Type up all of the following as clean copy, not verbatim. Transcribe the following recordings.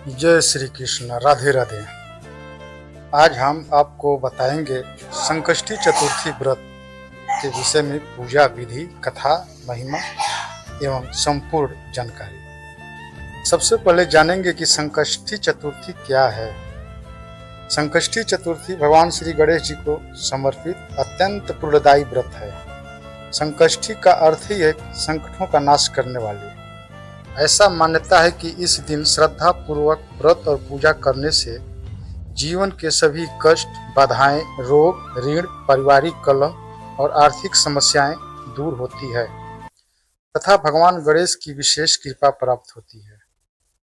जय श्री कृष्ण। राधे राधे। आज हम आपको बताएंगे संकष्टी चतुर्थी व्रत के विषय में पूजा विधि, कथा, महिमा एवं संपूर्ण जानकारी। सबसे पहले जानेंगे कि संकष्टी चतुर्थी क्या है। संकष्टी चतुर्थी भगवान श्री गणेश जी को समर्पित अत्यंत पुण्यदायी व्रत है। संकष्टी का अर्थ ही है संकटों का नाश करने वाली। ऐसा मान्यता है कि इस दिन श्रद्धा पूर्वक व्रत और पूजा करने से जीवन के सभी कष्ट, बाधाएं, रोग, ऋण, पारिवारिक कलह और आर्थिक समस्याएं दूर होती है तथा भगवान गणेश की विशेष कृपा प्राप्त होती है।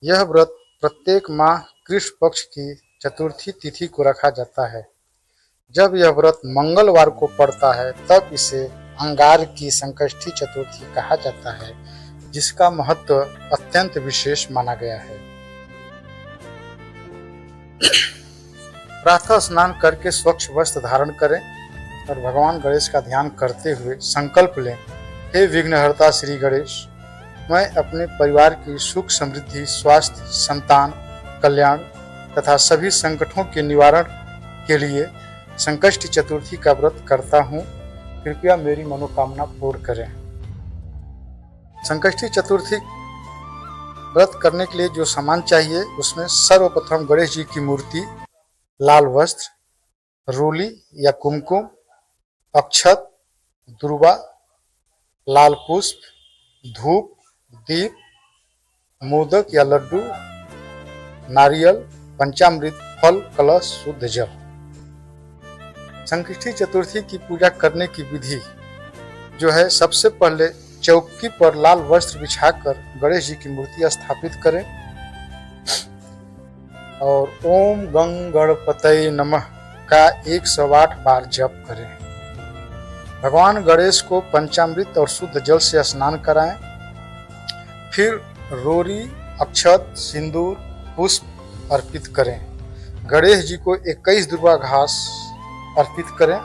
यह व्रत प्रत्येक माह कृष्ण पक्ष की चतुर्थी तिथि को रखा जाता है। जब यह व्रत मंगलवार को पड़ता है तब इसे अंगार की संकष्टी चतुर्थी कहा जाता है, जिसका महत्व अत्यंत विशेष माना गया है। प्रातः स्नान करके स्वच्छ वस्त्र धारण करें और भगवान गणेश का ध्यान करते हुए संकल्प लें, हे विघ्नहर्ता श्री गणेश, मैं अपने परिवार की सुख समृद्धि, स्वास्थ्य, संतान कल्याण तथा सभी संकटों के निवारण के लिए संकष्टी चतुर्थी का व्रत करता हूँ। कृपया मेरी मनोकामना पूर्ण करें। संकष्टी चतुर्थी व्रत करने के लिए जो सामान चाहिए उसमें सर्वप्रथम गणेश जी की मूर्ति, लाल वस्त्र, रूली या कुमकुम, अक्षत, दुर्वा, लाल पुष्प, धूप, दीप, मोदक या लड्डू, नारियल, पंचामृत, फल, कलश, शुद्ध जल। संकष्टी चतुर्थी की पूजा करने की विधि जो है, सबसे पहले चौकी पर लाल वस्त्र बिछाकर गणेश जी की मूर्ति स्थापित करें और ओम गं गणपतये नमः का 108 बार जप करें। भगवान गणेश को पंचामृत और शुद्ध जल से स्नान कराएं। फिर रोरी, अक्षत, सिंदूर, पुष्प अर्पित करें। गणेश जी को 21 दुर्वा घास अर्पित करें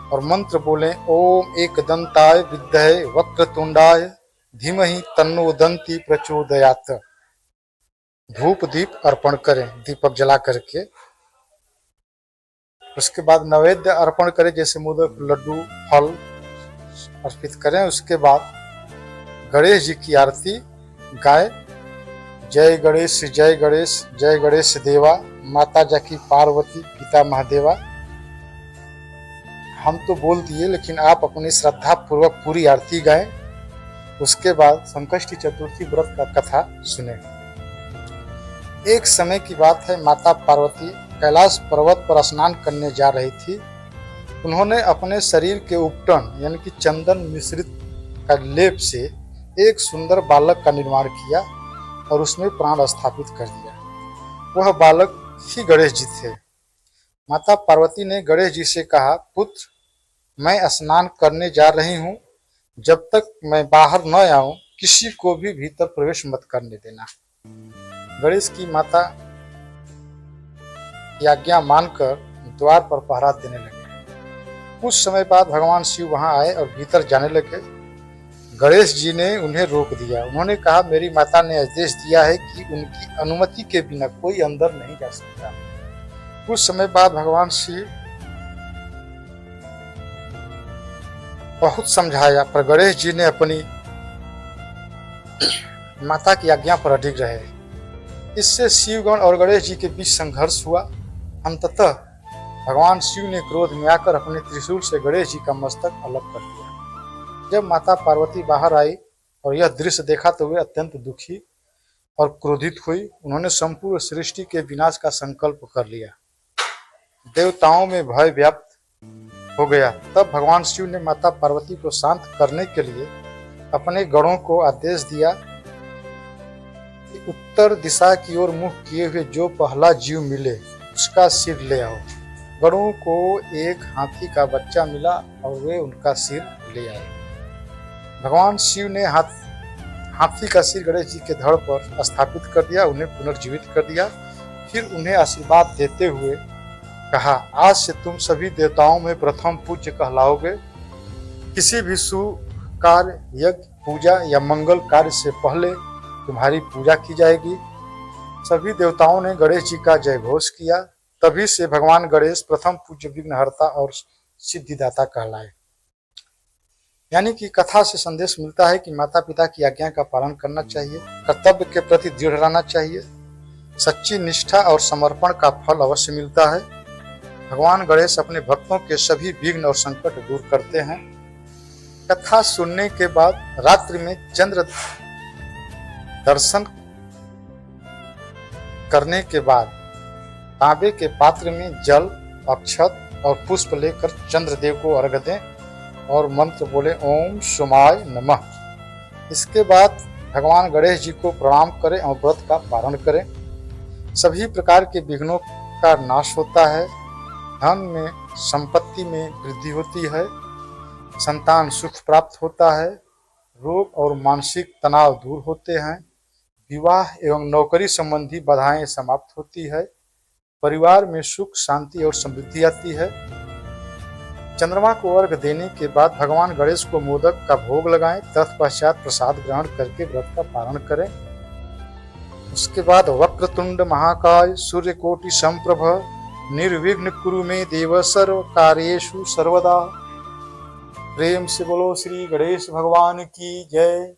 और मंत्र बोलें, ओम एकदंताय विद्महे वक्रतुंडाय धीमहि तन्नो दन्ति प्रचोदयात्। धूप दीप अर्पण करें दीपक जला करके। उसके बाद नैवेद्य अर्पण करें, जैसे मोदक, लड्डू, फल अर्पित करें। उसके बाद गणेश जी की आरती गाएं। जय गणेश, जय गणेश, जय गणेश देवा, माता जाकी पार्वती, पिता महादेवा। हम तो बोल दिए, लेकिन आप अपनी श्रद्धा पूर्वक पूरी आरती गाएं। उसके बाद संकष्टी चतुर्थी व्रत का कथा सुने। एक समय की बात है, माता पार्वती कैलाश पर्वत पर स्नान करने जा रही थी। उन्होंने अपने शरीर के उपटन यानी कि चंदन मिश्रित का लेप से एक सुंदर बालक का निर्माण किया और उसमें प्राण स्थापित कर दिया। वह बालक ही गणेश जी थे। माता पार्वती ने गणेश जी से कहा, पुत्र, मैं स्नान करने जा रही हूँ, जब तक मैं बाहर न आऊं किसी को भी भीतर प्रवेश मत करने देना। गणेश की माता की आज्ञा मानकर द्वार पर पहरा देने लगे। कुछ समय बाद भगवान शिव वहां आए और भीतर जाने लगे। गणेश जी ने उन्हें रोक दिया। उन्होंने कहा, मेरी माता ने आदेश दिया है कि उनकी अनुमति के बिना कोई अंदर नहीं जा सकता। कुछ समय बाद भगवान शिव बहुत समझाया, पर गणेश जी ने अपनी माता की आज्ञा पर अडिग रहे। इससे शिवगण और गणेश जी के बीच संघर्ष हुआ। अंततः भगवान शिव ने क्रोध में आकर अपने त्रिशूल से गणेश जी का मस्तक अलग कर दिया। जब माता पार्वती बाहर आई और यह दृश्य देखा तो वे अत्यंत दुखी और क्रोधित हुई। उन्होंने संपूर्ण सृष्टि के विनाश का संकल्प कर लिया। देवताओं में भय व्याप्त हो गया। तब भगवान शिव ने माता पार्वती को शांत करने के लिए अपने गणों को आदेश दिया कि उत्तर दिशा की ओर मुख किए हुए जो पहला जीव मिले उसका सिर ले आओ। गणों को एक हाथी का बच्चा मिला और वे उनका सिर ले आए। भगवान शिव ने हाथी का सिर गणेश जी के धड़ पर स्थापित कर दिया, उन्हें पुनर्जीवित कर दिया। फिर उन्हें आशीर्वाद देते हुए कहा, आज से तुम सभी देवताओं में प्रथम पूज्य कहलाओगे। किसी भी शुभ कार्य, यज्ञ, पूजा या मंगल कार्य से पहले तुम्हारी पूजा की जाएगी। सभी देवताओं ने गणेश जी का जय घोष किया। तभी से भगवान गणेश प्रथम पूज्य विघ्नहर्ता और सिद्धिदाता कहलाए। यानी कि कथा से संदेश मिलता है कि माता पिता की आज्ञा का पालन करना चाहिए, कर्तव्य के प्रति दृढ़ रहना चाहिए, सच्ची निष्ठा और समर्पण का फल अवश्य मिलता है। भगवान गणेश अपने भक्तों के सभी विघ्न और संकट दूर करते हैं। कथा सुनने के बाद रात्रि में चंद्र दर्शन करने के बाद तांबे के पात्र में जल, अक्षत और पुष्प लेकर चंद्रदेव को अर्घ्य दें और मंत्र बोले ओम सोमाय नमः। इसके बाद भगवान गणेश जी को प्रणाम करें और व्रत का पारण करें। सभी प्रकार के विघ्नों का नाश होता है, धन में, संपत्ति में वृद्धि होती है, संतान सुख प्राप्त होता है, रोग और मानसिक तनाव दूर होते हैं, विवाह एवं नौकरी संबंधी बाधाएं समाप्त होती है, परिवार में सुख, शांति और समृद्धि आती है। चंद्रमा को अर्घ्य देने के बाद भगवान गणेश को मोदक का भोग लगाएं, तत्पश्चात प्रसाद ग्रहण करके व्रत का पारण करें। उसके बाद वक्रतुंड महाकाय सूर्यकोटि संप्रभ निर्विघ्न कुरु मे देव सर्व कार्येषु सर्वदा। प्रेम से बोलो श्री गणेश भगवान की जय।